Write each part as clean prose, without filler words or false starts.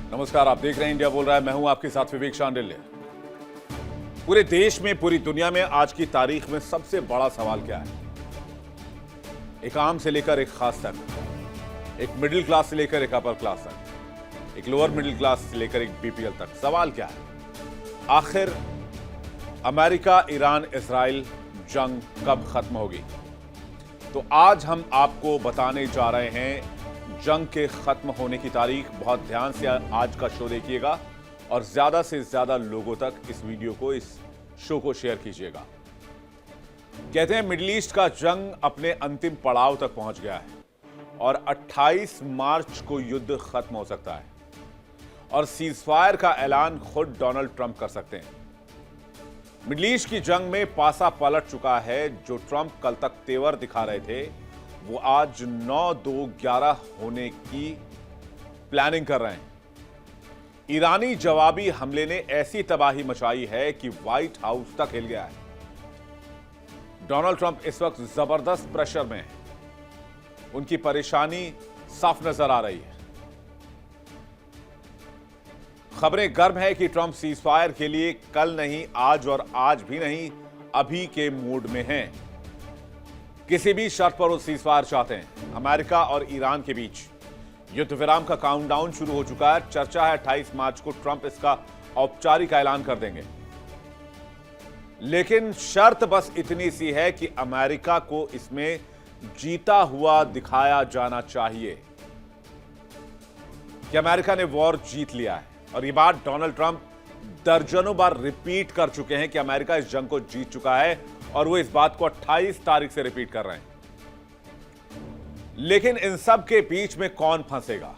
नमस्कार, आप देख रहे हैं इंडिया बोल रहा है। मैं हूं आपके साथ विवेक शांडिल्य। पूरे देश में, पूरी दुनिया में आज की तारीख में सबसे बड़ा सवाल क्या है? एक आम से लेकर एक खास तक, एक मिडिल क्लास से लेकर एक अपर क्लास तक, एक लोअर मिडिल क्लास से लेकर एक बीपीएल तक। सवाल क्या है? आखिर अमेरिका, ईरान, इजराइल जंग कब खत्म होगी? तो आज हम आपको बताने जा रहे हैं जंग के खत्म होने की तारीख। बहुत ध्यान से आज का शो देखिएगा और ज्यादा से ज्यादा लोगों तक इस वीडियो को, इस शो को शेयर कीजिएगा। कहते हैं मिडिल ईस्ट का जंग अपने अंतिम पड़ाव तक पहुंच गया है और 28 मार्च को युद्ध खत्म हो सकता है और सीजफायर का ऐलान खुद डोनाल्ड ट्रंप कर सकते हैं। मिडिल ईस्ट की जंग में पासा पलट चुका है। जो ट्रंप कल तक तेवर दिखा रहे थे, वो आज 9-2-11 होने की प्लानिंग कर रहे हैं। ईरानी जवाबी हमले ने ऐसी तबाही मचाई है कि व्हाइट हाउस तक हिल गया है। डोनाल्ड ट्रंप इस वक्त जबरदस्त प्रेशर में है। उनकी परेशानी साफ नजर आ रही है। खबरें गर्म है कि ट्रंप सीजफायर के लिए कल नहीं, आज और आज भी नहीं, अभी के मूड में हैं। किसी भी शर्त पर वो सीजफायर चाहते हैं। अमेरिका और ईरान के बीच युद्ध विराम का काउंटडाउन शुरू हो चुका है। चर्चा है 28 मार्च को ट्रंप इसका औपचारिक ऐलान कर देंगे। लेकिन शर्त बस इतनी सी है कि अमेरिका को इसमें जीता हुआ दिखाया जाना चाहिए कि अमेरिका ने वॉर जीत लिया है। और ये बात डोनाल्ड ट्रंप दर्जनों बार रिपीट कर चुके हैं कि अमेरिका इस जंग को जीत चुका है और वो इस बात को 28 तारीख से रिपीट कर रहे हैं। लेकिन इन सब के बीच में कौन फंसेगा?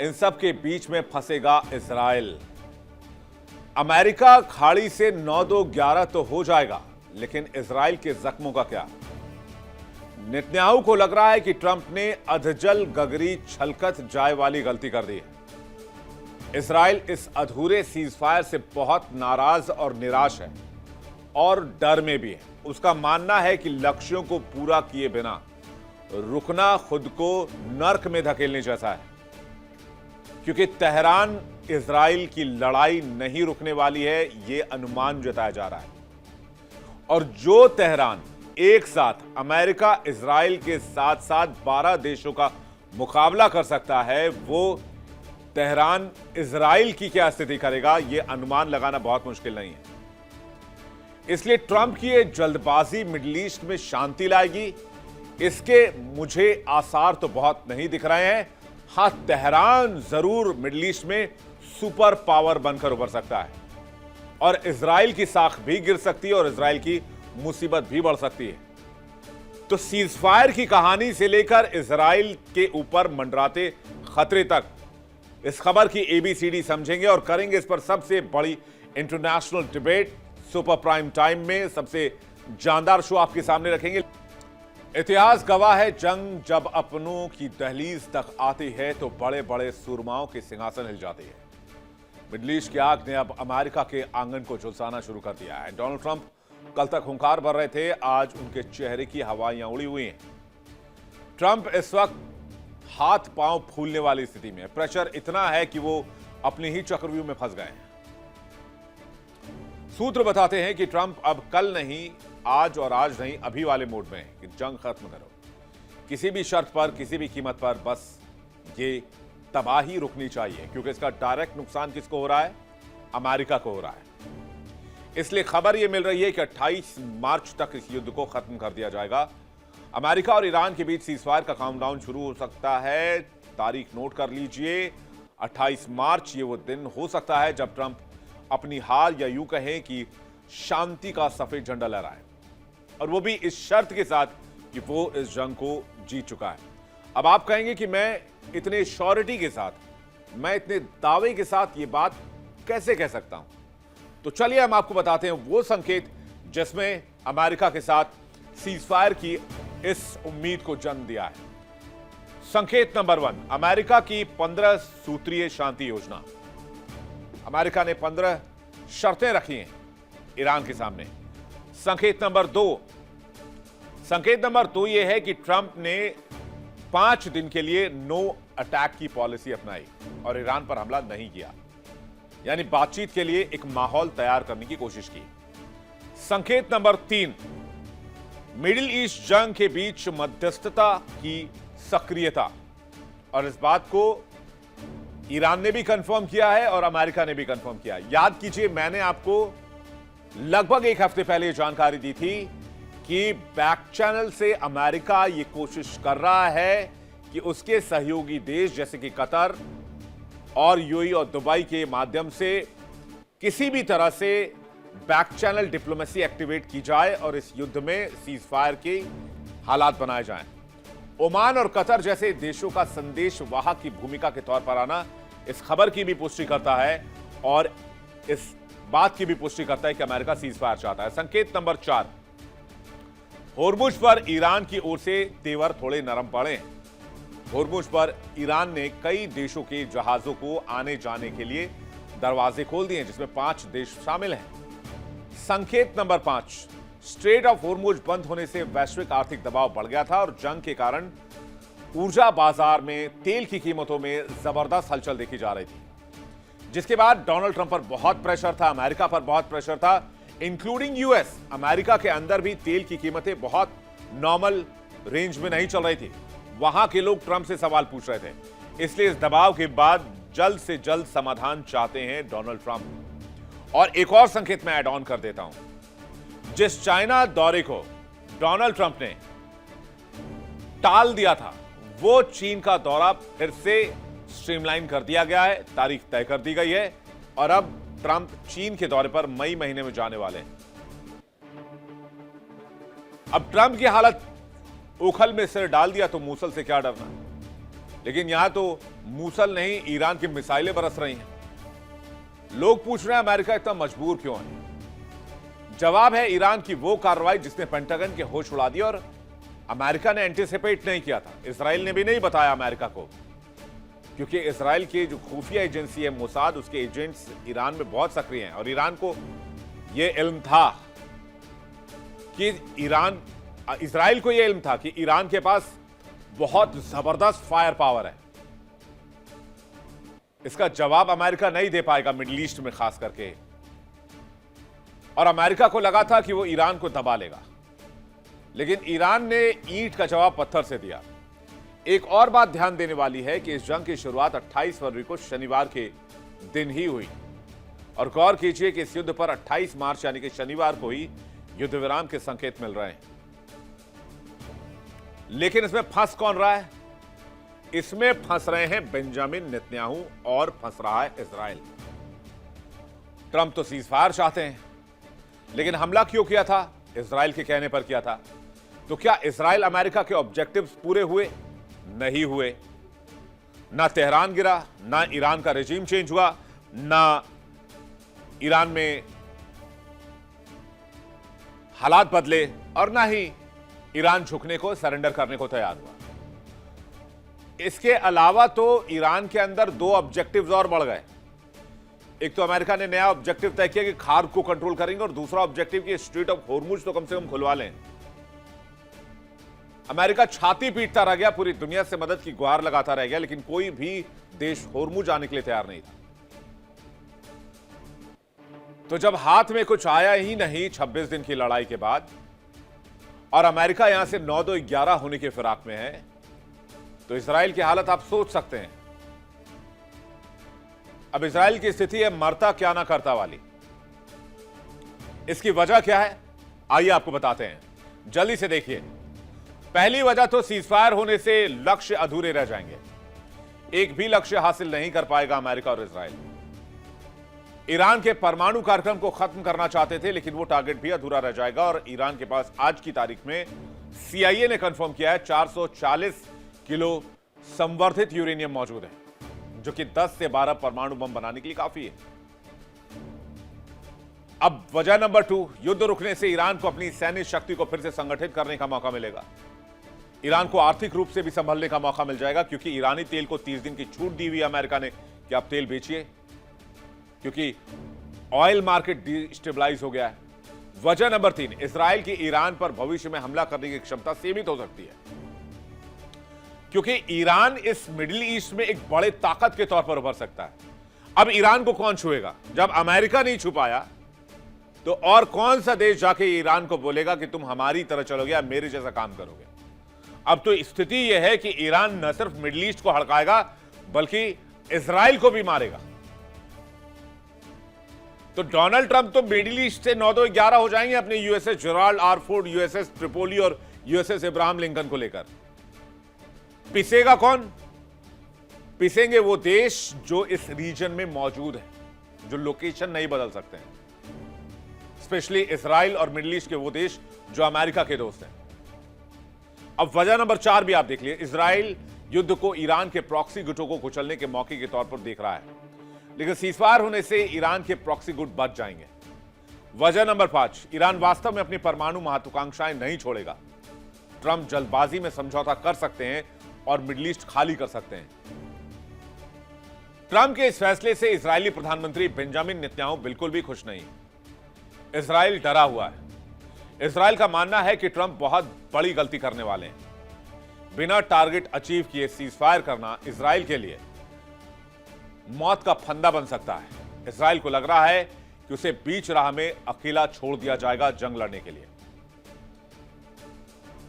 इन सब के बीच में फंसेगा इजराइल। अमेरिका खाड़ी से 9-2-11 तो हो जाएगा, लेकिन इजराइल के जख्मों का क्या? नेतन्याहू को लग रहा है कि ट्रंप ने अधजल गगरी छलकत जाए वाली गलती कर दी है। इजराइल इस अधूरे सीजफायर से बहुत नाराज और निराश है और डर में भी है। उसका मानना है कि लक्ष्यों को पूरा किए बिना रुकना खुद को नर्क में धकेलने जैसा है, क्योंकि तेहरान इजराइल की लड़ाई नहीं रुकने वाली है, यह अनुमान जताया जा रहा है। और जो तेहरान एक साथ अमेरिका, इजराइल के साथ साथ 12 देशों का मुकाबला कर सकता है, वो तेहरान इजराइल की क्या स्थिति करेगा, यह अनुमान लगाना बहुत मुश्किल नहीं है। इसलिए ट्रंप की यह जल्दबाजी मिडिल ईस्ट में शांति लाएगी, इसके मुझे आसार तो बहुत नहीं दिख रहे हैं। हां, तेहरान जरूर मिडिल ईस्ट में सुपर पावर बनकर उभर सकता है और इजराइल की साख भी गिर सकती है और इजराइल की मुसीबत भी बढ़ सकती है। तो सीजफायर की कहानी से लेकर इजराइल के ऊपर मंडराते खतरे तक इस खबर की एबीसीडी समझेंगे और करेंगे इस पर सबसे बड़ी international debate. Super prime time में सबसे जानदार शो आपके सामने रखेंगे। इतिहास गवाह है, जंग जब अपनों की दहलीज तक आती है तो बड़े बड़े सूरमाओं के सिंहासन हिल जाते हैं। मिडिल ईस्ट की आग ने अब अमेरिका के आंगन को झुलसाना शुरू कर दिया है। डोनाल्ड ट्रंप कल तक हुंकार भर रहे थे, आज उनके चेहरे की हवाइयां उड़ी हुई हैं। ट्रंप इस वक्त हाथ पांव फूलने वाली स्थिति में। प्रेशर इतना है कि वो अपने ही चक्रव्यूह में फंस गए हैं। सूत्र बताते हैं कि ट्रंप अब कल नहीं, आज और आज नहीं, अभी वाले मूड में है कि जंग खत्म करो, किसी भी शर्त पर, किसी भी कीमत पर। बस ये तबाही रुकनी चाहिए, क्योंकि इसका डायरेक्ट नुकसान किसको हो रहा है? अमेरिका को हो रहा है। इसलिए खबर यह मिल रही है कि 28 मार्च तक इस युद्ध को खत्म कर दिया जाएगा। अमेरिका और ईरान के बीच सीजफायर का काउंटडाउन शुरू हो सकता है। तारीख नोट कर लीजिए, 28 मार्च ये वो दिन हो सकता है जब ट्रंप अपनी हार, या यूं कहें कि शांति का सफेद झंडा लहराए, और वो भी इस शर्त के साथ कि वो इस जंग को जीत चुका है। अब आप कहेंगे कि मैं इतने श्योरिटी के साथ, मैं इतने दावे के साथ ये बात कैसे कह सकता हूं? तो चलिए हम आपको बताते हैं वो संकेत जिसमें अमेरिका के साथ सीजफायर की इस उम्मीद को जन्म दिया है। संकेत नंबर 1, अमेरिका की 15 सूत्रीय शांति योजना। अमेरिका ने 15 शर्तें रखी हैं ईरान के सामने। संकेत नंबर 2 यह है कि ट्रंप ने 5 दिन के लिए नो अटैक की पॉलिसी अपनाई और ईरान पर हमला नहीं किया, यानी बातचीत के लिए एक माहौल तैयार करने की कोशिश की। संकेत नंबर 3, मिडिल ईस्ट जंग के बीच मध्यस्थता की सक्रियता, और इस बात को ईरान ने भी कंफर्म किया है और अमेरिका ने भी कंफर्म किया। याद कीजिए, मैंने आपको लगभग एक हफ्ते पहले जानकारी दी थी कि बैक चैनल से अमेरिका ये कोशिश कर रहा है कि उसके सहयोगी देश जैसे कि कतर और यूएई और दुबई के माध्यम से किसी भी तरह से बैक चैनल डिप्लोमेसी एक्टिवेट की जाए और इस युद्ध में सीज फायर के हालात बनाए जाएं। ओमान और कतर जैसे देशों का संदेश वाहक की भूमिका के तौर पर आना इस खबर की भी पुष्टि करता है और इस बात की भी पुष्टि करता है कि अमेरिका सीज फायर चाहता है। संकेत नंबर 4, होर्मुज पर ईरान की ओर से तेवर थोड़े नरम पड़े। होर्मुज पर ईरान ने कई देशों के जहाजों को आने जाने के लिए दरवाजे खोल दिए, जिसमें 5 देश शामिल हैं। संकेत नंबर 5, स्ट्रेट ऑफ होर्मुज बंद होने से वैश्विक आर्थिक दबाव बढ़ गया था और जंग के कारण ऊर्जा बाजार में तेल की कीमतों में जबरदस्त हलचल देखी जा रही थी, जिसके बाद डोनाल्ड ट्रंप पर बहुत प्रेशर था, अमेरिका पर बहुत प्रेशर था, इंक्लूडिंग यूएस। अमेरिका के अंदर भी तेल की कीमतें बहुत नॉर्मल रेंज में नहीं चल रही थी। वहां के लोग ट्रंप से सवाल पूछ रहे थे, इसलिए इस दबाव के बाद जल्द से जल्द समाधान चाहते हैं डोनाल्ड ट्रंप। और एक और संकेत मैं ऐड ऑन कर देता हूं, जिस चाइना दौरे को डोनाल्ड ट्रंप ने टाल दिया था, वो चीन का दौरा फिर से स्ट्रीमलाइन कर दिया गया है, तारीख तय कर दी गई है और अब ट्रंप चीन के दौरे पर मई महीने में जाने वाले हैं। अब ट्रंप की हालत उखल में सिर डाल दिया तो मूसल से क्या डरना, लेकिन यहां तो मूसल नहीं, ईरान की मिसाइलें बरस रही हैं। लोग पूछ रहे हैं अमेरिका इतना मजबूर क्यों है? जवाब है ईरान की वो कार्रवाई जिसने पेंटागन के होश उड़ा दिए और अमेरिका ने एंटीसिपेट नहीं किया था। इजराइल ने भी नहीं बताया अमेरिका को, क्योंकि इजराइल की जो खुफिया एजेंसी है मोसाद, उसके एजेंट्स ईरान में बहुत सक्रिय हैं और ईरान को यह इल्म था कि इजराइल को यह इल्म था कि ईरान के पास बहुत जबरदस्त फायर पावर है। इसका जवाब अमेरिका नहीं दे पाएगा मिडिल ईस्ट में खास करके, और अमेरिका को लगा था कि वो ईरान को दबा लेगा, लेकिन ईरान ने ईंट का जवाब पत्थर से दिया। एक और बात ध्यान देने वाली है कि इस जंग की शुरुआत 28 फरवरी को शनिवार के दिन ही हुई, और गौर कीजिए कि इस युद्ध पर 28 मार्च यानी कि शनिवार को ही युद्ध विराम के संकेत मिल रहे हैं। लेकिन इसमें फंस कौन रहा है? इसमें फंस रहे हैं बेंजामिन नेतन्याहू और फंस रहा है इजराइल। ट्रंप तो सीजफायर चाहते हैं, लेकिन हमला क्यों किया था? इजराइल के कहने पर किया था। तो क्या इजराइल अमेरिका के ऑब्जेक्टिव्स पूरे हुए? नहीं हुए। ना तेहरान गिरा, ना ईरान का रेजिम चेंज हुआ, ना ईरान में हालात बदले, और ना ही ईरान झुकने को, सरेंडर करने को तैयार हुआ। इसके अलावा तो ईरान के अंदर 2 ऑब्जेक्टिव्स और बढ़ गए। एक तो अमेरिका ने नया ऑब्जेक्टिव तय किया कि खार्ग को कंट्रोल करेंगे, और दूसरा ऑब्जेक्टिव कि स्ट्रेट ऑफ होर्मुज तो कम से कम खुलवा लें। अमेरिका छाती पीटता रह गया, पूरी दुनिया से मदद की गुहार लगाता रह गया, लेकिन कोई भी देश होर्मुज आने के लिए तैयार नहीं था। तो जब हाथ में कुछ आया ही नहीं 26 दिन की लड़ाई के बाद, और अमेरिका यहां से 9-2-11 होने के फिराक में है, तो इजराइल की हालत आप सोच सकते हैं। अब इजराइल की स्थिति है मरता क्या ना करता वाली। इसकी वजह क्या है, आइए आपको बताते हैं, जल्दी से देखिए। पहली वजह तो सीजफायर होने से लक्ष्य अधूरे रह जाएंगे। एक भी लक्ष्य हासिल नहीं कर पाएगा अमेरिका और इजराइल। ईरान के परमाणु कार्यक्रम को खत्म करना चाहते थे, लेकिन वो टारगेट भी अधूरा रह जाएगा। और ईरान के पास आज की तारीख में सीआईए ने कंफर्म किया है 440 किलो संवर्धित यूरेनियम मौजूद है, जो कि 10 से 12 परमाणु बम बनाने के लिए काफी है। अब वजह नंबर 2, युद्ध रुकने से ईरान को अपनी सैन्य शक्ति को फिर से संगठित करने का मौका मिलेगा। ईरान को आर्थिक रूप से भी संभलने का मौका मिल जाएगा, क्योंकि ईरानी तेल को 30 दिन की छूट दी हुई है अमेरिका ने कि आप तेल बेचिए, क्योंकि ऑयल मार्केट डिस्टेबलाइज हो गया है। वजह नंबर 3, इजराइल की ईरान पर भविष्य में हमला करने की क्षमता सीमित हो सकती है, क्योंकि ईरान इस मिडिल ईस्ट में एक बड़े ताकत के तौर पर उभर सकता है। अब ईरान को कौन छुएगा? जब अमेरिका नहीं छुपाया तो और कौन सा देश जाके ईरान को बोलेगा कि तुम हमारी तरह चलोगे या मेरे जैसा काम करोगे? अब तो स्थिति यह है कि ईरान न सिर्फ मिडिल ईस्ट को हड़काएगा बल्कि इजराइल को भी मारेगा। तो डोनाल्ड ट्रंप तो मिडिल ईस्ट से 9-11 हो जाएंगे अपने USS Gerald R Ford, USS Tripoli और यूएसएस इब्राहिम लिंकन को लेकर। पिसेगा कौन? पिसेंगे वो देश जो इस रीजन में मौजूद है, जो लोकेशन नहीं बदल सकते हैं, स्पेशली इजराइल और मिडिल ईस्ट के वो देश जो अमेरिका के दोस्त हैं। अब वजह नंबर 4 भी आप देख लिए। इजराइल युद्ध को ईरान के प्रॉक्सी गुटों को कुचलने के मौके के तौर पर देख रहा है, लेकिन सीजफायर होने से ईरान के प्रॉक्सी गुट बच जाएंगे। वजह नंबर 5, ईरान वास्तव में अपनी परमाणु महत्वाकांक्षाएं नहीं छोड़ेगा। ट्रंप जल्दबाजी में समझौता कर सकते हैं और मिडिल ईस्ट खाली कर सकते हैं। ट्रंप के इस फैसले से इजरायली प्रधानमंत्री बेंजामिन नेतन्याहू बिल्कुल भी खुश नहीं। इजराइल डरा हुआ है। इजराइल का मानना है कि ट्रंप बहुत बड़ी गलती करने वाले हैं। बिना टारगेट अचीव किए सीजफायर करना इजराइल के लिए मौत का फंदा बन सकता है। इजराइल को लग रहा है कि उसे बीच राह में अकेला छोड़ दिया जाएगा जंग लड़ने के लिए।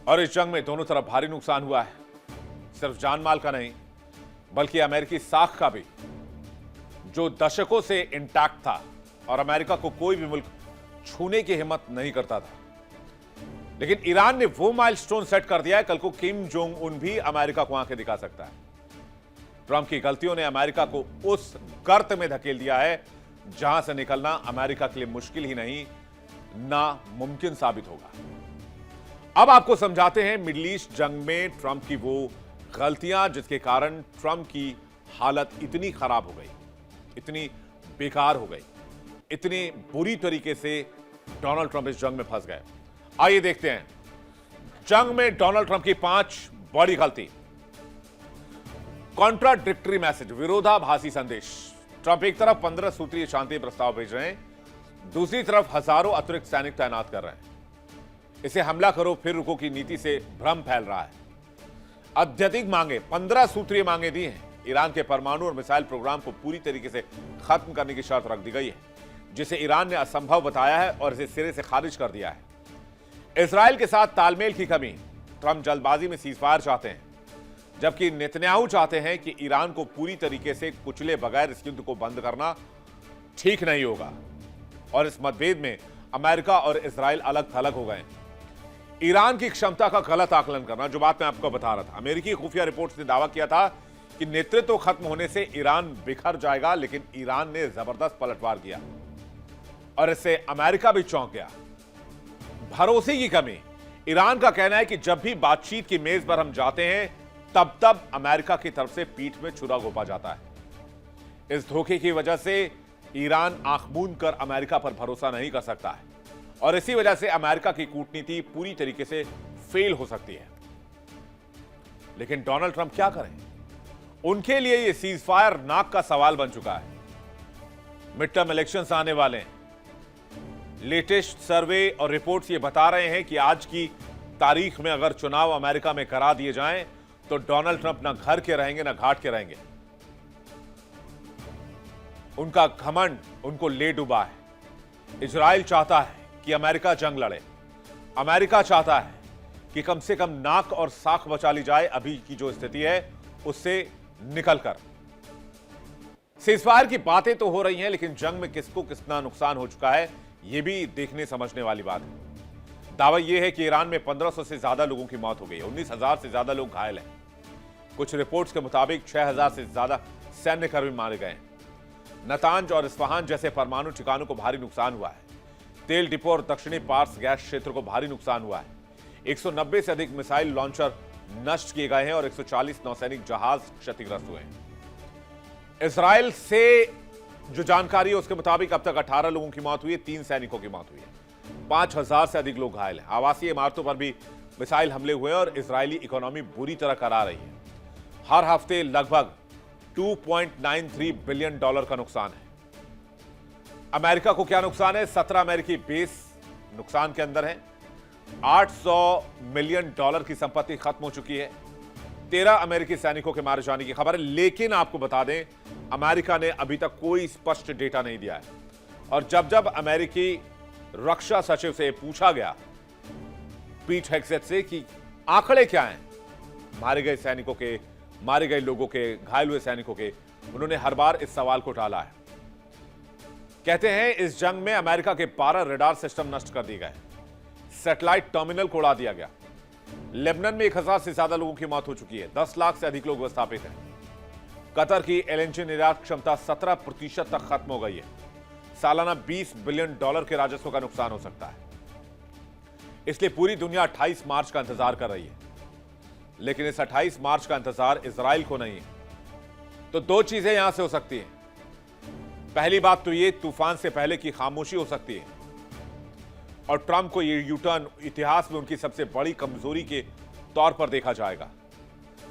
और इस जंग में दोनों तरफ भारी नुकसान हुआ है, सिर्फ जान माल का नहीं बल्कि अमेरिकी साख का भी, जो दशकों से इंटैक्ट था और अमेरिका को कोई भी मुल्क छूने की हिम्मत नहीं करता था। लेकिन ईरान ने वो माइलस्टोन सेट कर दिया है, कल को किम जोंग उन भी अमेरिका को आंखें दिखा सकता है। ट्रंप की गलतियों ने अमेरिका को उस गर्त में धकेल दिया है जहां से निकलना अमेरिका के लिए मुश्किल ही नहीं, नामुमकिन साबित होगा। अब आपको समझाते हैं मिडिल ईस्ट जंग में ट्रंप की वो गलतियां जिसके कारण ट्रंप की हालत इतनी खराब हो गई, इतनी बेकार हो गई, इतनी बुरी तरीके से डोनाल्ड ट्रंप इस जंग में फंस गए। आइए देखते हैं जंग में डोनाल्ड ट्रंप की 5 बड़ी गलती। कॉन्ट्राडिक्टरी मैसेज, विरोधाभासी संदेश। ट्रंप एक तरफ 15 सूत्रीय शांति प्रस्ताव भेज रहे हैं, दूसरी तरफ हजारों अतिरिक्त सैनिक तैनात कर रहे हैं। इसे हमला करो फिर रुको की नीति से भ्रम फैल रहा है। अत्यधिक मांगे, 15 सूत्रीय मांगे दी हैं। ईरान के परमाणु और मिसाइल प्रोग्राम को पूरी तरीके से खत्म करने की शर्त रख दी गई है, जिसे ईरान ने असंभव बताया है और इसे सिरे से खारिज कर दिया है। इजराइल के साथ तालमेल की कमी, ट्रंप जल्दबाजी में सीजफायर चाहते हैं, जबकि नेतन्याहू चाहते हैं कि ईरान को पूरी तरीके से कुचले बगैर इस युद्ध को बंद करना ठीक नहीं होगा। और इस मतभेद में अमेरिका और इजराइल अलग थलग हो गए। ईरान की क्षमता का गलत आकलन करना, जो बात मैं आपको बता रहा था। अमेरिकी खुफिया रिपोर्ट्स ने दावा किया था कि नेतृत्व खत्म होने से ईरान बिखर जाएगा, लेकिन ईरान ने जबरदस्त पलटवार किया और इससे अमेरिका भी चौंक गया। भरोसे की कमी, ईरान का कहना है कि जब भी बातचीत की मेज पर हम जाते हैं तब तब अमेरिका की तरफ से पीठ में छुरा घोंपा जाता है। इस धोखे की वजह से ईरान आंख मूंद कर अमेरिका पर भरोसा नहीं कर सकता है और इसी वजह से अमेरिका की कूटनीति पूरी तरीके से फेल हो सकती है। लेकिन डोनाल्ड ट्रंप क्या करें? उनके लिए यह सीजफायर नाक का सवाल बन चुका है। मिड टर्म इलेक्शंस आने वाले हैं। लेटेस्ट सर्वे और रिपोर्ट्स ये बता रहे हैं कि आज की तारीख में अगर चुनाव अमेरिका में करा दिए जाएं तो डोनाल्ड ट्रंप ना घर के रहेंगे ना घाट के रहेंगे। उनका घमंड उनको ले डूबा है। इजराइल चाहता है कि अमेरिका जंग लड़े। अमेरिका चाहता है कि कम से कम नाक और साख बचा ली जाए अभी की जो स्थिति है उससे निकलकर। सीजफायर की बातें तो हो रही हैं, लेकिन जंग में किसको कितना नुकसान हो चुका है यह भी देखने समझने वाली बात है। दावा यह है कि ईरान में 1500 से ज्यादा लोगों की मौत हो गई है, 19,000 से ज्यादा लोग घायल हैं। कुछ रिपोर्ट्स के मुताबिक 6,000 से ज्यादा सैन्यकर्मी मारे गए हैं। नतांज और इस्फहान जैसे परमाणु ठिकानों को भारी नुकसान हुआ है। तेल डिपो और दक्षिणी पार्स गैस क्षेत्र को भारी नुकसान हुआ है। 190 से अधिक मिसाइल लॉन्चर नष्ट किए गए हैं और 140 नौसैनिक जहाज क्षतिग्रस्त हुए हैं। इजराइल से जो जानकारी है उसके मुताबिक अब तक 18 लोगों की मौत हुई है, 3 सैनिकों की मौत हुई है, 5,000 से अधिक लोग घायल हैं। आवासीय इमारतों पर भी मिसाइल हमले हुए और इजरायली इकोनॉमी बुरी तरह करा रही है। हर हफ्ते लगभग $2.93 बिलियन का नुकसान है। अमेरिका को क्या नुकसान है? 17 अमेरिकी बेस नुकसान के अंदर है। $800 मिलियन की संपत्ति खत्म हो चुकी है। 13 अमेरिकी सैनिकों के मारे जाने की खबर है। लेकिन आपको बता दें, अमेरिका ने अभी तक कोई स्पष्ट डेटा नहीं दिया है। और जब जब अमेरिकी रक्षा सचिव से पूछा गया पीट हेग्सेथ से कि आंकड़े क्या हैं मारे गए सैनिकों के, मारे गए लोगों के, घायल हुए सैनिकों के, उन्होंने हर बार इस सवाल को टाला है। कहते हैं इस जंग में अमेरिका के 12 रडार सिस्टम नष्ट कर दिए गए, सैटेलाइट टर्मिनल को उड़ा दिया गया। लेबनान में 1000 से ज्यादा लोगों की मौत हो चुकी है, 10 लाख से अधिक लोग विस्थापित हैं। कतर की एलएनजी निर्यात क्षमता 17% तक खत्म हो गई है। सालाना $20 बिलियन के राजस्व का नुकसान हो सकता है। इसलिए पूरी दुनिया 28 मार्च का इंतजार कर रही है। लेकिन इस 28 मार्च का इंतजार इजराइल को नहीं है। तो दो चीजें यहां से हो सकती हैं। पहली बात तो ये, तूफान से पहले की खामोशी हो सकती है और ट्रंप को ये यूटर्न इतिहास में उनकी सबसे बड़ी कमजोरी के तौर पर देखा जाएगा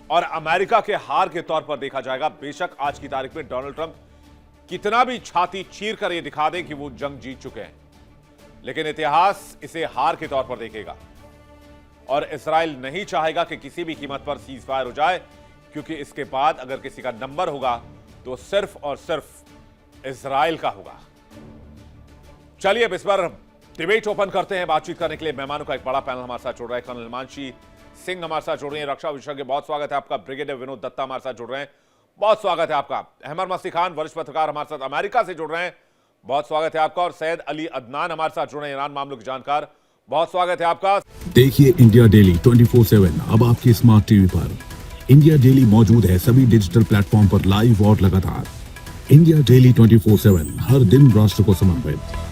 और अमेरिका के हार के तौर पर देखा जाएगा। बेशक आज की तारीख में डोनाल्ड ट्रंप कितना भी छाती चीर कर यह दिखा दे कि वो जंग जीत चुके हैं, लेकिन इतिहास इसे हार के तौर पर देखेगा और इजराइल नहीं चाहेगा कि किसी भी कीमत पर सीज फायर हो जाए, क्योंकि इसके बाद अगर किसी का नंबर होगा तो सिर्फ और सिर्फ इजराइल का होगा। चलिए अब इस पर डिबेट ओपन करते हैं। बातचीत करने के लिए मेहमानों का एक बड़ा पैनल हमारे साथ जुड़ रहा है। कर्नल हिमांशी सिंह हमारे साथ जुड़ रहे हैं, रक्षा विशेषज्ञ, बहुत स्वागत है आपका। ब्रिगेडियर विनोद दत्ता हमारे साथ जुड़ रहे हैं, बहुत स्वागत है आपका। अहमद मस्ती खान, वरिष्ठ पत्रकार, हमारे साथ अमेरिका से जुड़ रहे हैं, बहुत स्वागत है आपका। और सैयद अली अदनान हमारे साथ जुड़ रहे हैं, ईरान मामलों के जानकार, बहुत स्वागत है आपका। देखिए इंडिया डेली 24/7 अब आपके स्मार्ट टीवी पर। इंडिया डेली मौजूद है सभी डिजिटल प्लेटफॉर्म पर लाइव और लगातार। इंडिया डेली 24/7 हर दिन राष्ट्र को समर्पित।